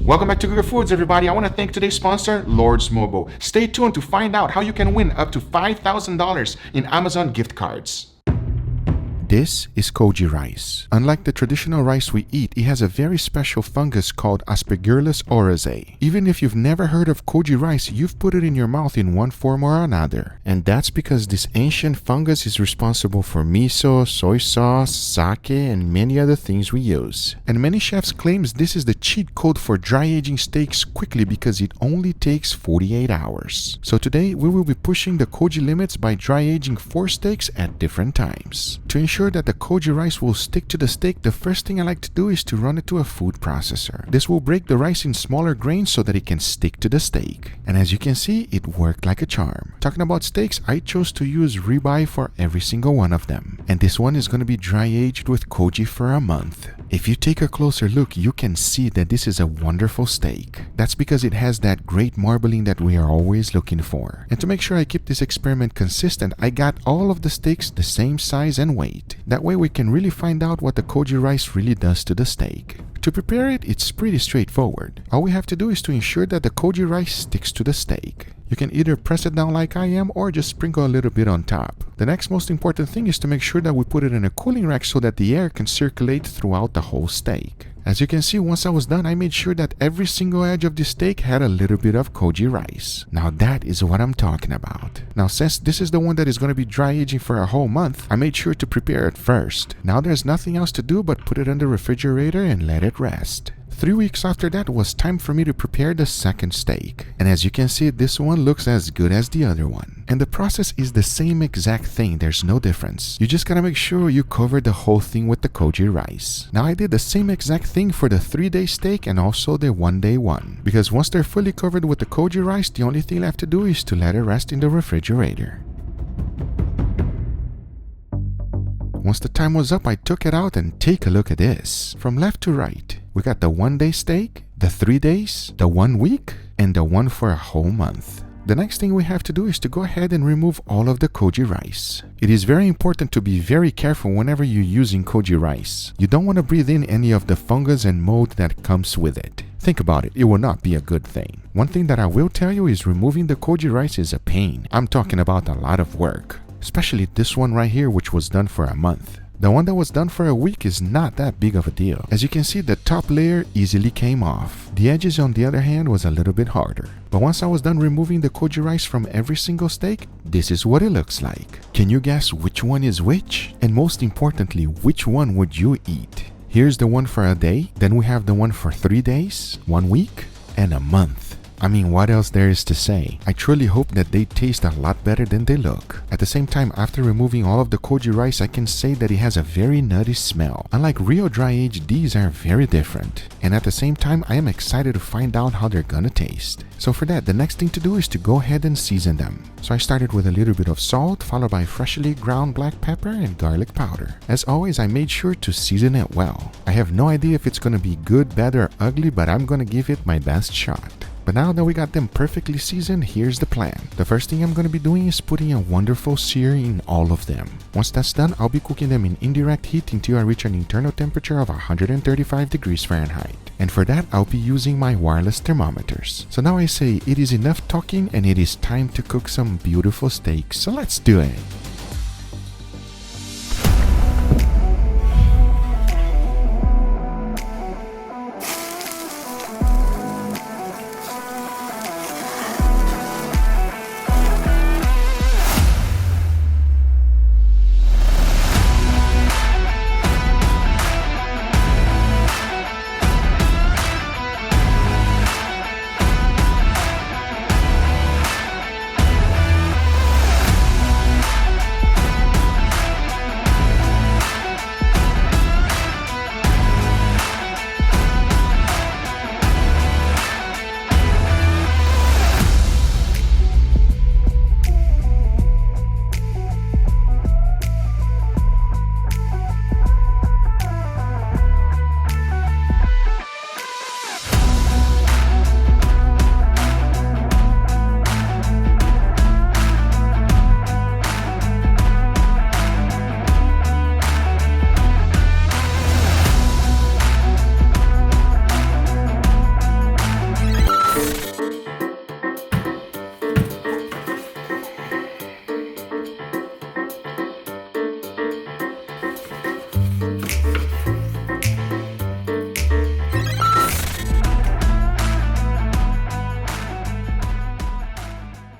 Welcome back to GUGAFOODS, everybody. I want to thank today's sponsor, Lord's Mobile. Stay tuned to find out how you can win up to $5,000 in Amazon gift cards. This is koji rice. Unlike the traditional rice we eat, it has a very special fungus called Aspergillus oryzae. Even if you've never heard of koji rice, you've put it in your mouth in one form or another. And that's because this ancient fungus is responsible for miso, soy sauce, sake, and many other things we use. And many chefs claims this is the cheat code for dry aging steaks quickly because it only takes 48 hours. So today we will be pushing the koji limits by dry aging 4 steaks at different times. To ensure that the koji rice will stick to the steak, the first thing I like to do is to run it to a food processor. This will break the rice in smaller grains so that it can stick to the steak. And as you can see, it worked like a charm. Talking about steaks, I chose to use ribeye for every single one of them. And this one is going to be dry aged with koji for a month. If you take a closer look, you can see that this is a wonderful steak. That's because it has that great marbling that we are always looking for. And to make sure I keep this experiment consistent, I got all of the steaks the same size and weight. That way we can really find out what the koji rice really does to the steak. To prepare it, it's pretty straightforward. All we have to do is to ensure that the koji rice sticks to the steak. You can either press it down like I am or just sprinkle a little bit on top. The next most important thing is to make sure that we put it in a cooling rack so that the air can circulate throughout the whole steak. As you can see, once I was done, I made sure that every single edge of the steak had a little bit of koji rice. Now that is what I'm talking about. Now since this is the one that is going to be dry aging for a whole month, I made sure to prepare it first. Now there's nothing else to do but put it in the refrigerator and let it rest. 3 weeks after that was time for me to prepare the second steak. And as you can see, this one looks as good as the other one. And the process is the same exact thing, there's no difference. You just gotta make sure you cover the whole thing with the koji rice. Now I did the same exact thing for the 3-day steak and also the 1-day one. Because once they're fully covered with the koji rice, the only thing left to do is to let it rest in the refrigerator. Once the time was up, I took it out and take a look at this. From left to right, we got the 1-day steak, the 3 days, the 1 week, and the one for a whole month. The next thing we have to do is to go ahead and remove all of the koji rice. It is very important to be very careful whenever you're using koji rice. You don't want to breathe in any of the fungus and mold that comes with it. Think about it, it will not be a good thing. One thing that I will tell you is removing the koji rice is a pain. I'm talking about a lot of work. Especially this one right here, which was done for a month. The one that was done for a week is not that big of a deal. As you can see, the top layer easily came off. The edges on the other hand was a little bit harder. But once I was done removing the koji rice from every single steak, this is what it looks like. Can you guess which one is which? And most importantly, which one would you eat? Here's the one for a day, then we have the one for 3 days, 1 week, and a month. I mean, what else there is to say? I truly hope that they taste a lot better than they look. At the same time, after removing all of the koji rice, I can say that it has a very nutty smell. Unlike real dry aged, these are very different. And at the same time, I am excited to find out how they're gonna taste. So for that, the next thing to do is to go ahead and season them. So I started with a little bit of salt, followed by freshly ground black pepper and garlic powder. As always, I made sure to season it well. I have no idea if it's gonna be good, bad, or ugly, but I'm gonna give it my best shot. But now that we got them perfectly seasoned, here's the plan. The first thing I'm going to be doing is putting a wonderful sear in all of them. Once that's done, I'll be cooking them in indirect heat until I reach an internal temperature of 135 degrees Fahrenheit. And for that, I'll be using my wireless thermometers. So now I say it is enough talking and it is time to cook some beautiful steaks. So let's do it.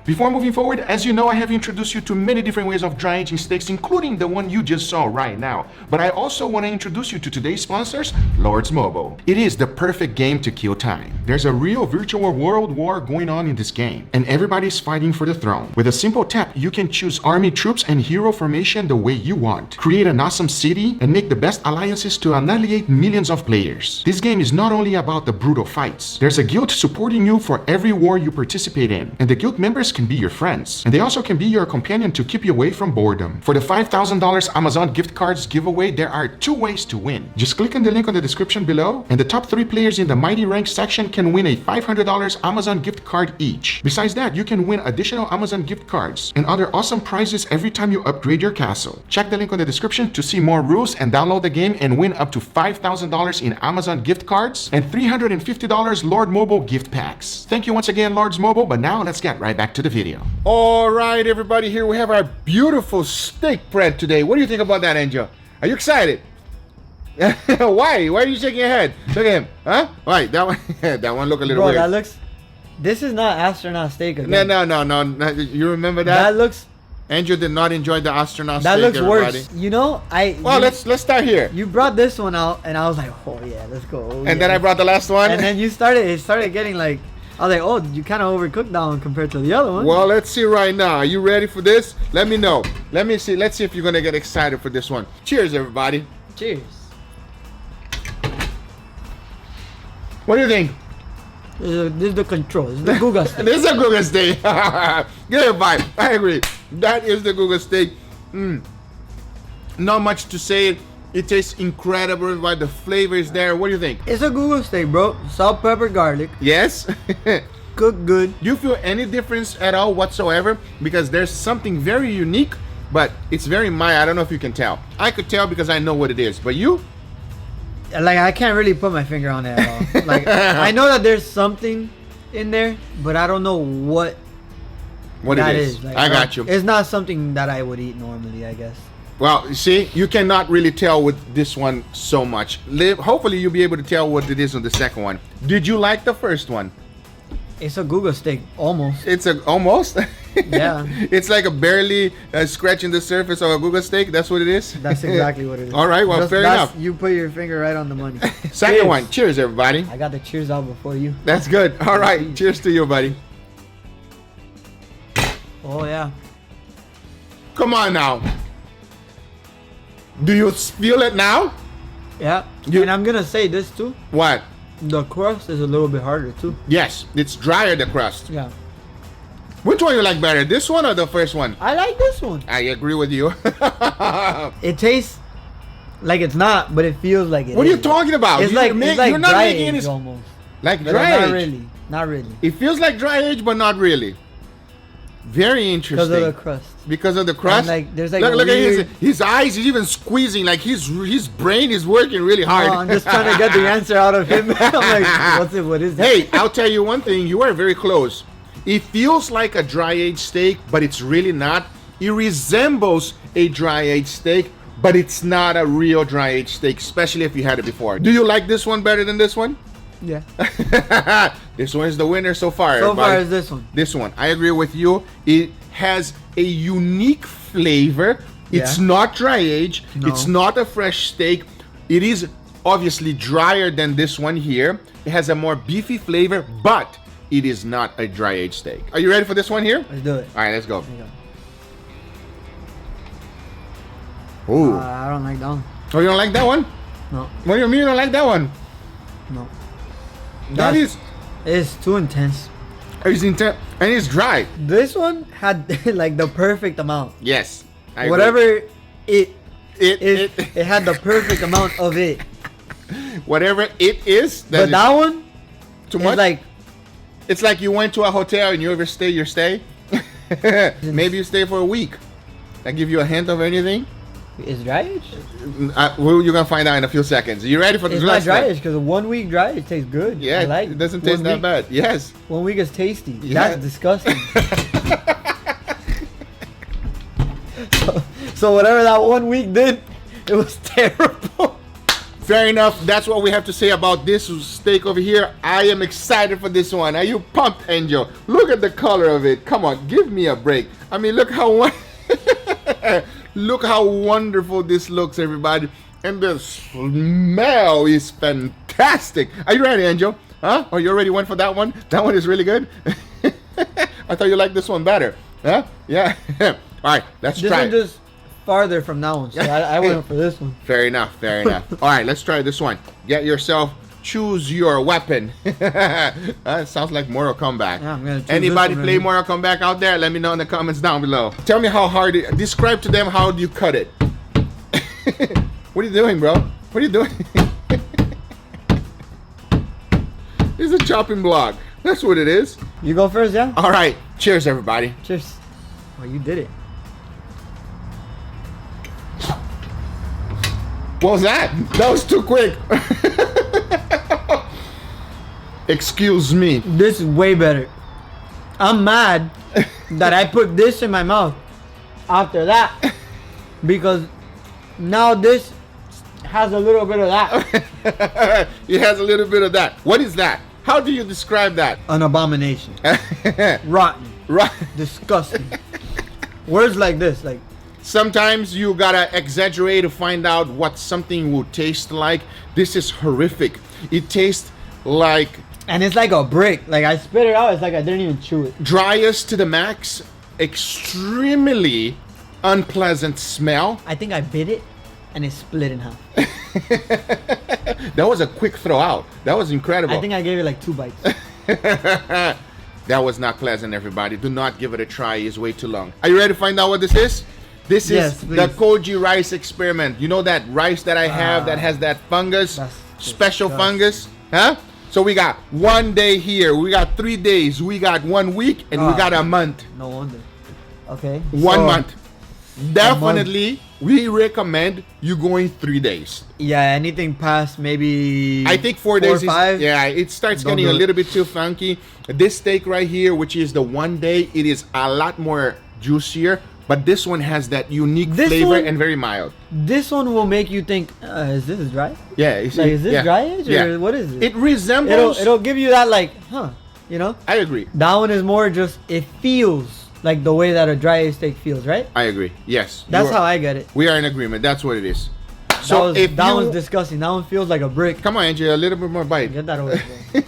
Before moving forward, as you know, I have introduced you to many different ways of dry aging steaks, including the one you just saw right now. But I also want to introduce you to today's sponsors, Lords Mobile. It is the perfect game to kill time. There's a real virtual world war going on in this game, and everybody's fighting for the throne. With a simple tap, you can choose army troops and hero formation the way you want, create an awesome city, and make the best alliances to annihilate millions of players. This game is not only about the brutal fights. There's a guild supporting you for every war you participate in, and the guild members can be your friends, and they also can be your companion to keep you away from boredom. For the $5,000 Amazon gift cards giveaway, there are 2 ways to win. Just click on the link on the description below, and the top 3 players in the Mighty Rank section can win a $500 Amazon gift card each. Besides that, you can win additional Amazon gift cards and other awesome prizes every time you upgrade your castle. Check the link on the description to see more rules and download the game and win up to $5,000 in Amazon gift cards and $350 Lord Mobile gift packs. Thank you once again, Lords Mobile, but now let's get right back to the video. All right, everybody, here we have our beautiful steak bread today. What do you think about that, Angel? Are you excited? Why? Why are you shaking your head? Look at him. Huh? Right, that one, that one look a little Bro, weird. that looks... This is not astronaut steak again. No. You remember that? That looks... Angel did not enjoy the astronaut That steak, looks everybody. worse. You know, Well, let's start here. You brought this one out, and I was like, oh yeah, let's go. Oh, And then I brought the last one. And then it started getting like... I was like, oh, you kind of overcooked that one compared to the other one. Well, let's see right now. Are you ready for this? Let me know. Let me see. Let's see if you're going to get excited for this one. Cheers, everybody. Cheers. What do you think? This is the control. This is the Guga steak. This is a Guga steak. Good vibe. I agree. That is the Guga steak. Not much to say. It tastes incredible, but the flavor is there. What do you think? It's a Guga steak, bro. Salt, pepper, garlic. Yes. Cooked good. Do you feel any difference at all whatsoever? Because there's something very unique, but it's very mild. I don't know if you can tell. I could tell because I know what it is. But you? Like, I can't really put my finger on it at all. Like, I know that there's something in there, but I don't know what it is. Like, I got you. It's not something that I would eat normally, I guess. Well, you see, you cannot really tell with this one so much. Hopefully, you'll be able to tell what it is on the second one. Did you like the first one? It's a Guga steak, almost. It's a almost? Yeah. It's like a barely scratching the surface of a Guga steak. That's what it is? That's exactly what it is. All right, well, fair enough. You put your finger right on the money. Second one. Cheers, everybody. I got the cheers out before you. That's good. All right. Cheers to you, buddy. Oh, yeah. Come on now. Do you feel it now? Yeah. And I'm going to say this, too. What? The crust is a little bit harder, too. Yes. It's drier, the crust. Yeah. Which one you like better? This one or the first one? I like this one. I agree with you. It tastes like it's not, but it feels like it is. What are you talking about? It's like you're not dry making age any... almost. Like But dry not age? really. Not really. It feels like dry age, but not really. Very interesting. Because of the crust. Because of the crust? And like, there's like look weird... at his eyes. He's even squeezing. Like his brain is working really hard. No, I'm just trying to get the answer out of him. I'm like, what is it? Hey, I'll tell you one thing. You are very close. It feels like a dry aged steak, but it's really not. It resembles a dry aged steak, but it's not a real dry aged steak, especially if you had it before. Do you like this one better than this one? Yeah. This one is the winner so far. So far is this one. This one. I agree with you. It has a unique flavor. It's not dry age. No. It's not a fresh steak. It is obviously drier than this one here. It has a more beefy flavor, but it is not a dry aged steak. Are you ready for this one here? Let's do it. All right, let's go. Ooh. I don't like that one. Oh, you don't like that one? No. What do you mean you don't like that one? No. That is... It's too intense. It's intense and it's dry. This one had like the perfect amount. Yes. Whatever it it had the perfect amount of it. Whatever it is. But that one, too much. Like, it's like you went to a hotel and you overstay your stay. Maybe you stay for a week. I give you a hint of anything. It's dry age? Well, you're gonna find out in a few seconds. You ready for the last? It's not dry age because 1 week dry age tastes good. Yeah, I like it doesn't taste that bad. Yes. 1 week is tasty. Yeah. That's disgusting. so whatever that 1 week did, it was terrible. Fair enough. That's what we have to say about this steak over here. I am excited for this one. Are you pumped, Angel? Look at the color of it. Come on, give me a break. I mean, look how look how wonderful this looks, everybody. And the smell is fantastic. Are you ready, Angel? Huh? Oh, you already went for that one? That one is really good. I thought you liked this one better. Huh? Yeah. All right, let's try it. This one just farther from that one, so I went for this one. Fair enough, fair enough. All right, let's try this one. Get yourself, choose your weapon. It sounds like Mortal Kombat. Yeah, I'm gonna choose Anybody this one play right Mortal Kombat out there? Let me know in the comments down below. Tell me how hard describe to them how you cut it. What are you doing, bro? What are you doing? It's a chopping block. That's what it is. You go first, yeah? All right, cheers, everybody. Cheers. Oh, you did it. What was that? That was too quick. Excuse me. This is way better. I'm mad that I put this in my mouth after that, because now this has a little bit of that. It has a little bit of that. What is that? How do you describe that? An abomination. Rotten. Right. Disgusting. Words like this, like, sometimes you gotta exaggerate to find out what something will taste like. This is horrific. It tastes like, and it's like a brick. Like, I spit it out, it's like I didn't even chew it. driest to the max, extremely unpleasant smell. I think I bit it and it split in half. That was a quick throw out. That was incredible. I think I gave it like 2 bites. That was not pleasant, everybody. Do not give it a try. It's way too long. Are you ready to find out what this is? This Yes, is the please. koji rice experiment. You know that rice that I have that has that fungus? That's Special disgusting. fungus? Huh? So we got 1 day here. We got 3 days. We got 1 week. And we got a month. No wonder. Okay. 1 so, month. Definitely, we recommend you going 3 days. Yeah, anything past maybe I think 4 4 days or 5. is, yeah, it starts Don't getting do a it. little bit too funky. This steak right here, which is the 1 day, it is a lot more juicier, but this one has that unique This flavor one- and very mild. This one will make you think, is this dry? Yeah, you see? Like, is this Yeah. dry age or Yeah. what is it? It resembles. It'll give you that, like, huh, you know? I agree. That one is more just, it feels like the way that a dry aged steak feels, right? I agree. Yes. That's how I get it. We are in agreement. That's what it is. That So was, if that you one's disgusting. That one feels like a brick. come on, Angie, a little bit more bite. Get that away, bro.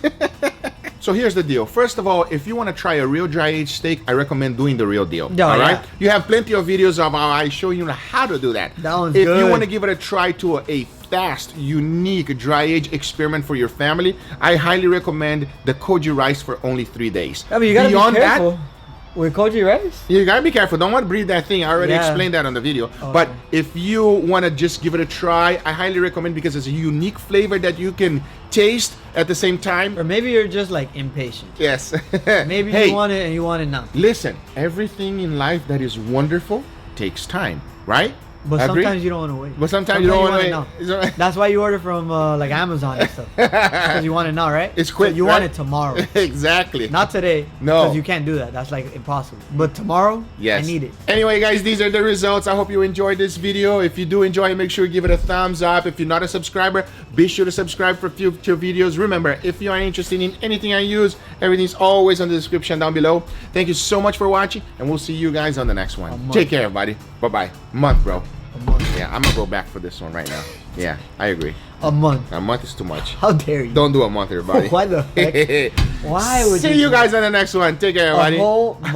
So here's the deal. First of all, if you want to try a real dry aged steak, I recommend doing the real deal. Yeah, all right. yeah. You have plenty of videos of how I show you how to do that. That one's if you good. want to give it a try to a fast, unique dry age experiment for your family, I highly recommend the koji rice for only 3 days. Yeah, but you gotta Beyond be that, careful with koji rice. you gotta be careful. Don't want to breathe that thing. I already Yeah. explained that on the video. Oh, But okay. if you want to just give it a try, I highly recommend because it's a unique flavor that you can taste at the same time. Or maybe you're just like impatient. Yes. Maybe Hey, you want it and you want it now. listen, everything in life that is wonderful takes time, right? But Agree? sometimes you don't want to wait. But sometimes you don't want want to it now. wait. It's all right. That's why you order from like Amazon and stuff. Because you want it now, right? It's quick, So you right? want it tomorrow. Exactly. Not today. No. Because you can't do that. That's like impossible. But tomorrow, Yes. I need it. Anyway, guys, these are the results. I hope you enjoyed this video. If you do enjoy it, make sure you give it a thumbs up. If you're not a subscriber, be sure to subscribe for future videos. Remember, if you are interested in anything I use, everything's always on the description down below. Thank you so much for watching, and we'll see you guys on the next one. month. Take care, everybody. Bye-bye. Month, bro. A month. Yeah, I'm gonna go back for this one right now. Yeah, I agree. A month. A month is too much. How dare you? Don't do a month, everybody. Why the heck? Why would See you you do guys on the next one. Take care, a everybody. whole month?